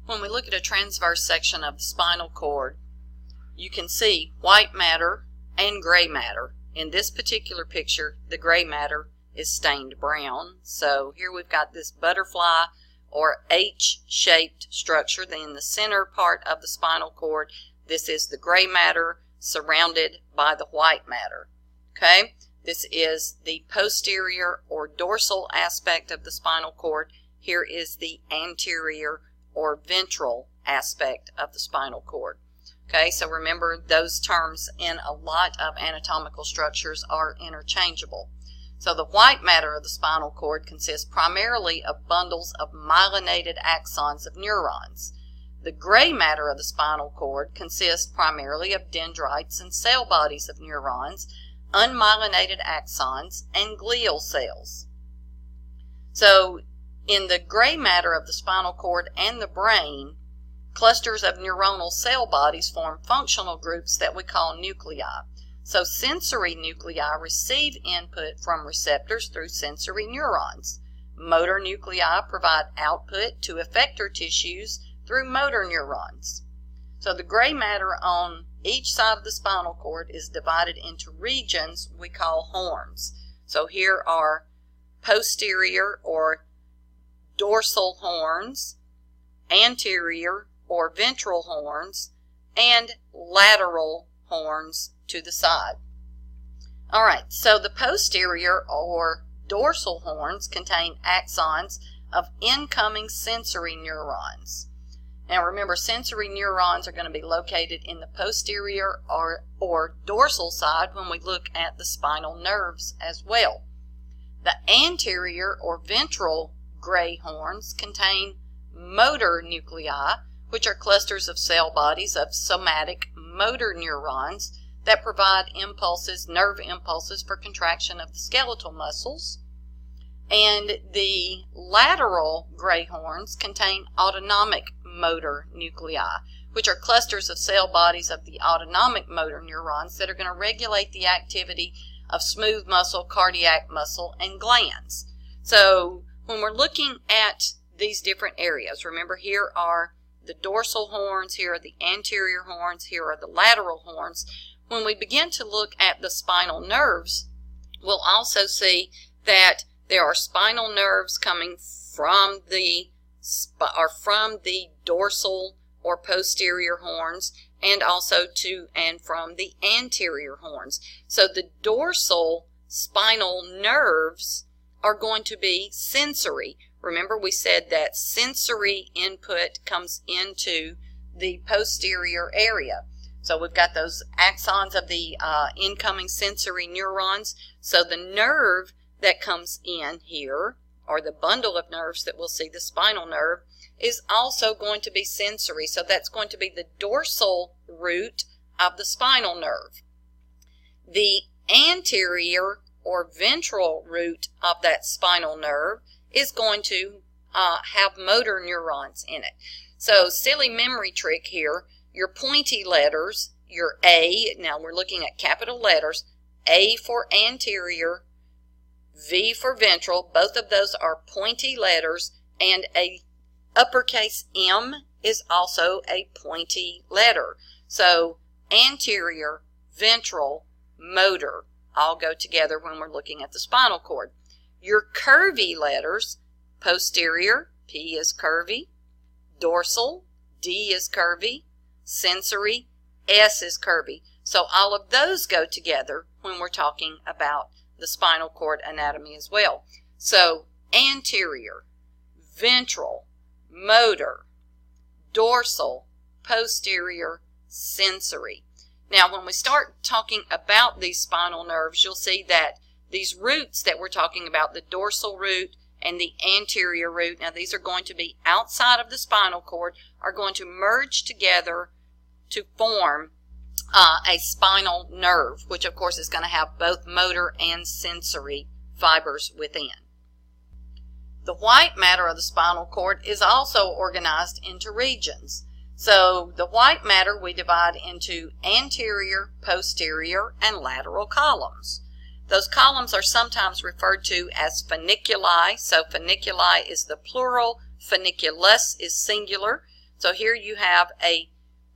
When we look at a transverse section of the spinal cord, you can see white matter and gray matter. In this particular picture, the gray matter is stained brown. So here we've got this butterfly or H-shaped structure. Then in the center part of the spinal cord, this is the gray matter surrounded by the white matter. Okay, this is the posterior or dorsal aspect of the spinal cord. Here is the anterior or ventral aspect of the spinal cord. Okay, so remember those terms in a lot of anatomical structures are interchangeable. So the white matter of the spinal cord consists primarily of bundles of myelinated axons of neurons. The gray matter of the spinal cord consists primarily of dendrites and cell bodies of neurons, unmyelinated axons, and glial cells. So in the gray matter of the spinal cord and the brain, clusters of neuronal cell bodies form functional groups that we call nuclei. So sensory nuclei receive input from receptors through sensory neurons. Motor nuclei provide output to effector tissues through motor neurons. So the gray matter on each side of the spinal cord is divided into regions we call horns. So here are posterior or dorsal horns, anterior or ventral horns, and lateral horns to the side. Alright, so the posterior or dorsal horns contain axons of incoming sensory neurons. Now remember, sensory neurons are going to be located in the posterior or dorsal side when we look at the spinal nerves as well. The anterior or ventral gray horns contain motor nuclei, which are clusters of cell bodies of somatic motor neurons that provide impulses, nerve impulses for contraction of the skeletal muscles. And the lateral gray horns contain autonomic motor nuclei, which are clusters of cell bodies of the autonomic motor neurons that are going to regulate the activity of smooth muscle, cardiac muscle, and glands. So when we're looking at these different areas, remember here are the dorsal horns, here are the anterior horns, here are the lateral horns. When we begin to look at the spinal nerves, we'll also see that there are spinal nerves coming from the dorsal or posterior horns, and also to and from the anterior horns. So the dorsal spinal nerves are going to be sensory. Remember, we said that sensory input comes into the posterior area. So we've got those axons of the incoming sensory neurons. So the nerve that comes in here, or the bundle of nerves that we'll see, the spinal nerve, is also going to be sensory. So that's going to be the dorsal root of the spinal nerve. The anterior or ventral root of that spinal nerve is going to have motor neurons in it. So silly memory trick here, your pointy letters, your A, now we're looking at capital letters, A for anterior, V for ventral, both of those are pointy letters, and a uppercase M is also a pointy letter. So anterior, ventral, motor all go together when we're looking at the spinal cord. Your curvy letters, posterior, P is curvy, dorsal, D is curvy, sensory, S is curvy. So all of those go together when we're talking about the spinal cord anatomy as well. So anterior, ventral, motor, dorsal, posterior, sensory. Now when we start talking about these spinal nerves, you'll see that these roots that we're talking about, the dorsal root and the anterior root, now these are going to be outside of the spinal cord, are going to merge together to form a spinal nerve, which of course is going to have both motor and sensory fibers within. The white matter of the spinal cord is also organized into regions. So the white matter we divide into anterior, posterior, and lateral columns. Those columns are sometimes referred to as funiculi. So funiculi is the plural, funiculus is singular. So here you have a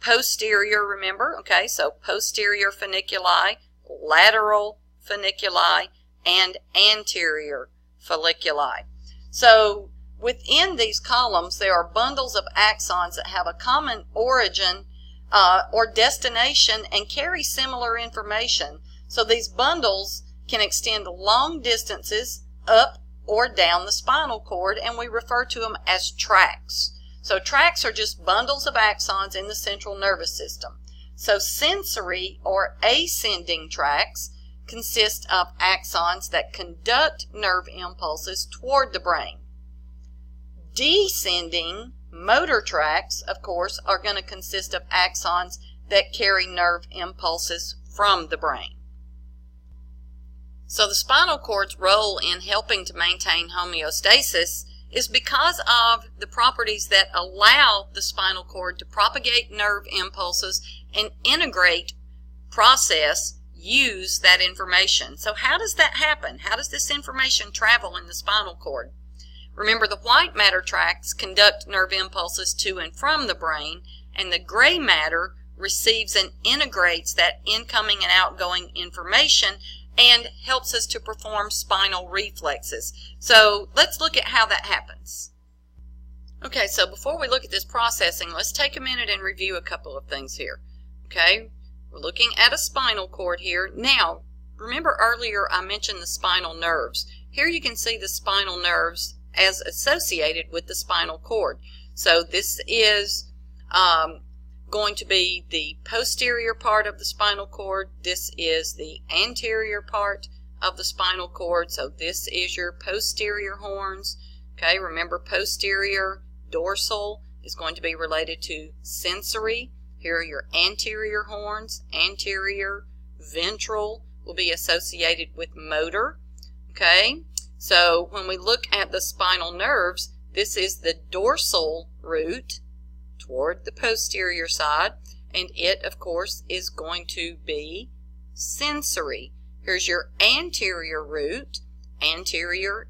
posterior, remember, okay, so posterior funiculi, lateral funiculi, and anterior folliculi. So within these columns there are bundles of axons that have a common origin or destination and carry similar information. So these bundles can extend long distances up or down the spinal cord, and we refer to them as tracts. So tracts are just bundles of axons in the central nervous system. So sensory or ascending tracts consist of axons that conduct nerve impulses toward the brain. Descending motor tracts, of course, are going to consist of axons that carry nerve impulses from the brain. So the spinal cord's role in helping to maintain homeostasis is because of the properties that allow the spinal cord to propagate nerve impulses and integrate, process, use that information. So how does that happen? How does this information travel in the spinal cord? Remember, the white matter tracts conduct nerve impulses to and from the brain, and the gray matter receives and integrates that incoming and outgoing information and helps us to perform spinal reflexes. So let's look at how that happens. Okay, so before we look at this processing, let's take a minute and review a couple of things here. Okay, we're looking at a spinal cord here. Now, remember earlier I mentioned the spinal nerves. Here you can see the spinal nerves as associated with the spinal cord. So this is going to be the posterior part of the spinal cord. This is the anterior part of the spinal cord. So this is your posterior horns. Okay, remember posterior dorsal is going to be related to sensory. Here are your anterior horns. Anterior ventral will be associated with motor. Okay, so when we look at the spinal nerves, this is the dorsal root toward the posterior side, and it, of course, is going to be sensory. Here's your anterior root, anterior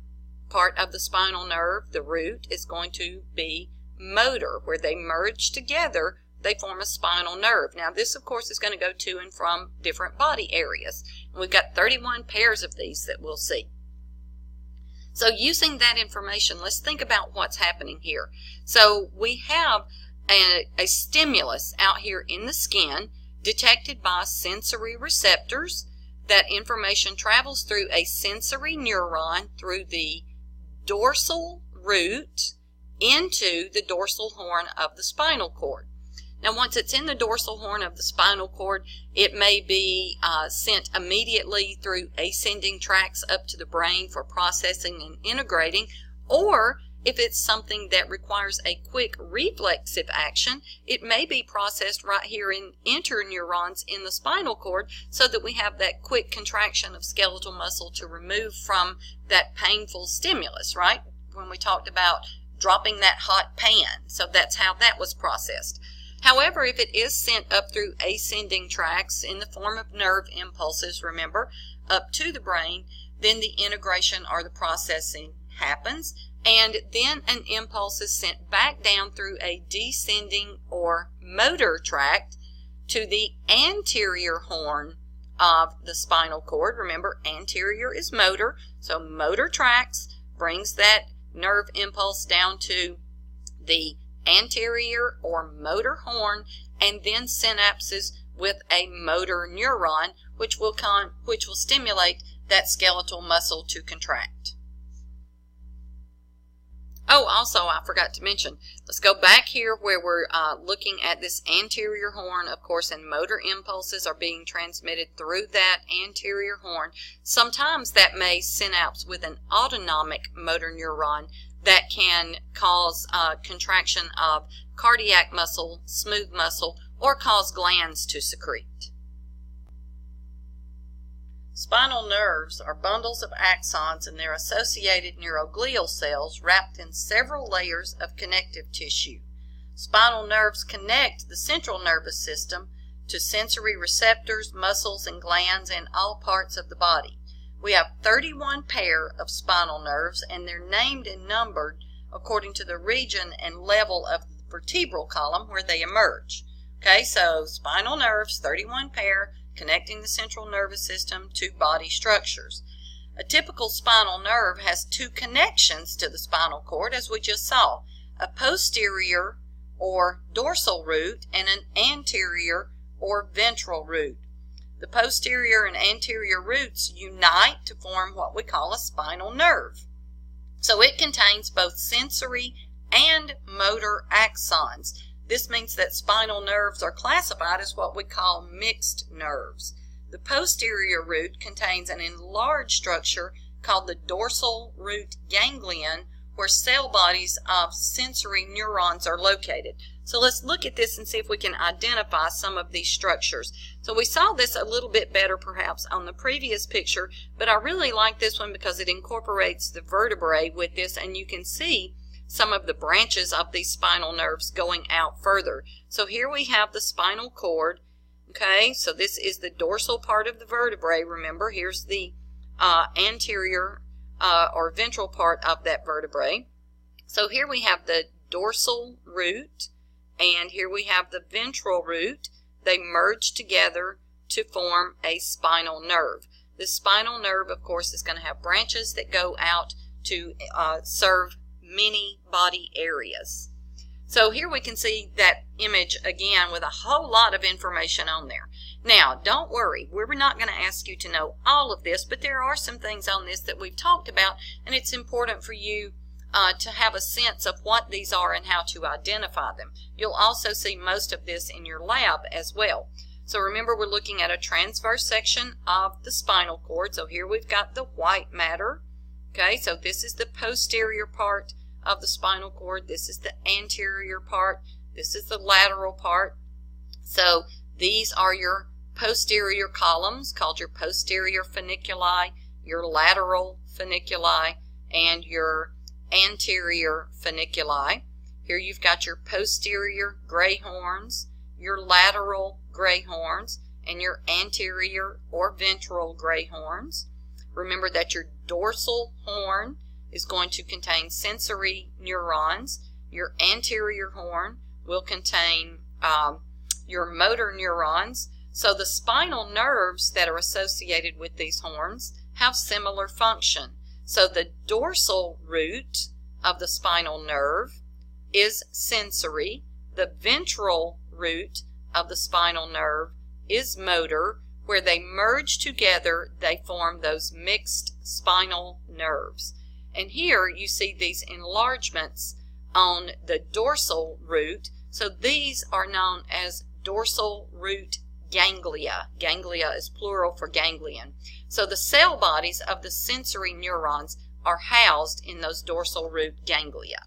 part of the spinal nerve. The root is going to be motor. Where they merge together, they form a spinal nerve. Now, this, of course, is going to go to and from different body areas. And we've got 31 pairs of these that we'll see. So using that information, let's think about what's happening here. So we have a stimulus out here in the skin detected by sensory receptors. That information travels through a sensory neuron through the dorsal root into the dorsal horn of the spinal cord. Now, once it's in the dorsal horn of the spinal cord, it may be sent immediately through ascending tracts up to the brain for processing and integrating, or if it's something that requires a quick reflexive action, it may be processed right here in interneurons in the spinal cord so that we have that quick contraction of skeletal muscle to remove from that painful stimulus, right? When we talked about dropping that hot pan. So that's how that was processed. However, if it is sent up through ascending tracts in the form of nerve impulses, remember, up to the brain, then the integration or the processing happens, and then an impulse is sent back down through a descending or motor tract to the anterior horn of the spinal cord. Remember, anterior is motor, so motor tracts brings that nerve impulse down to the anterior or motor horn, and then synapses with a motor neuron, which will stimulate that skeletal muscle to contract. Oh, also, I forgot to mention, let's go back here where we're looking at this anterior horn, of course, and motor impulses are being transmitted through that anterior horn. Sometimes that may synapse with an autonomic motor neuron that can cause contraction of cardiac muscle, smooth muscle, or cause glands to secrete. Spinal nerves are bundles of axons and their associated neuroglial cells wrapped in several layers of connective tissue. Spinal nerves connect the central nervous system to sensory receptors, muscles, and glands in all parts of the body. We have 31 pair of spinal nerves, and they're named and numbered according to the region and level of vertebral column where they emerge. Okay, so spinal nerves, 31 pair, connecting the central nervous system to body structures. A typical spinal nerve has two connections to the spinal cord, as we just saw, a posterior or dorsal root and an anterior or ventral root. The posterior and anterior roots unite to form what we call a spinal nerve. So it contains both sensory and motor axons. This means that spinal nerves are classified as what we call mixed nerves. The posterior root contains an enlarged structure called the dorsal root ganglion, where cell bodies of sensory neurons are located. So let's look at this and see if we can identify some of these structures. So we saw this a little bit better perhaps on the previous picture, but I really like this one because it incorporates the vertebrae with this, and you can see some of the branches of these spinal nerves going out further. So here we have the spinal cord. Okay, so this is the dorsal part of the vertebrae. Remember, here's the anterior or ventral part of that vertebrae. So here we have the dorsal root, and here we have the ventral root. They merge together to form a spinal nerve. The spinal nerve, of course, is going to have branches that go out to serve many body areas. So here we can see that image again with a whole lot of information on there. Now, don't worry, we're not going to ask you to know all of this, but there are some things on this that we've talked about, and it's important for you to have a sense of what these are and how to identify them. You'll also see most of this in your lab as well. So remember, we're looking at a transverse section of the spinal cord. So here we've got the white matter. Okay, so this is the posterior part of the spinal cord. This is the anterior part. This is the lateral part. So these are your posterior columns called your posterior funiculi, your lateral funiculi, and your anterior funiculi. Here you've got your posterior gray horns, your lateral gray horns, and your anterior or ventral gray horns. Remember that your dorsal horn is going to contain sensory neurons. Your anterior horn will contain your motor neurons. So the spinal nerves that are associated with these horns have similar function. So the dorsal root of the spinal nerve is sensory. The ventral root of the spinal nerve is motor. Where they merge together, they form those mixed spinal nerves. And here you see these enlargements on the dorsal root. So these are known as dorsal root ganglia. Ganglia is plural for ganglion. So the cell bodies of the sensory neurons are housed in those dorsal root ganglia.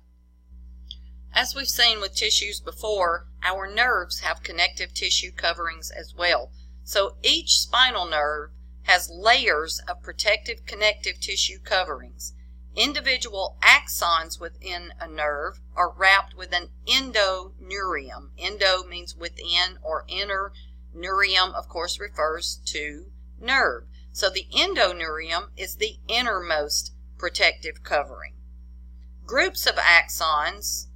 As we've seen with tissues before, our nerves have connective tissue coverings as well. So each spinal nerve has layers of protective connective tissue coverings. Individual axons within a nerve are wrapped with an endoneurium. Endo means within or inner. Neurium, of course, refers to nerve. So the endoneurium is the innermost protective covering. Groups of axons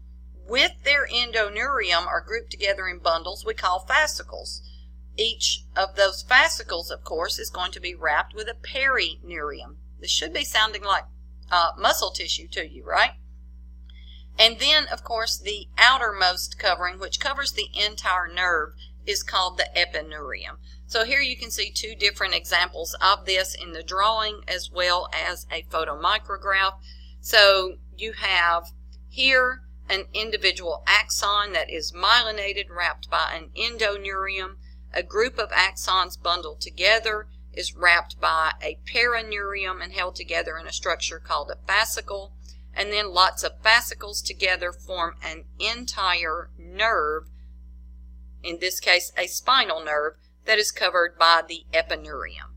with their endoneurium are grouped together in bundles we call fascicles. Each of those fascicles, of course, is going to be wrapped with a perineurium. This should be sounding like muscle tissue to you, right? And then, of course, the outermost covering, which covers the entire nerve, is called the epineurium. So here you can see two different examples of this in the drawing as well as a photomicrograph. So you have here an individual axon that is myelinated, wrapped by an endoneurium. A group of axons bundled together is wrapped by a perineurium and held together in a structure called a fascicle. And then lots of fascicles together form an entire nerve, in this case a spinal nerve, that is covered by the epineurium.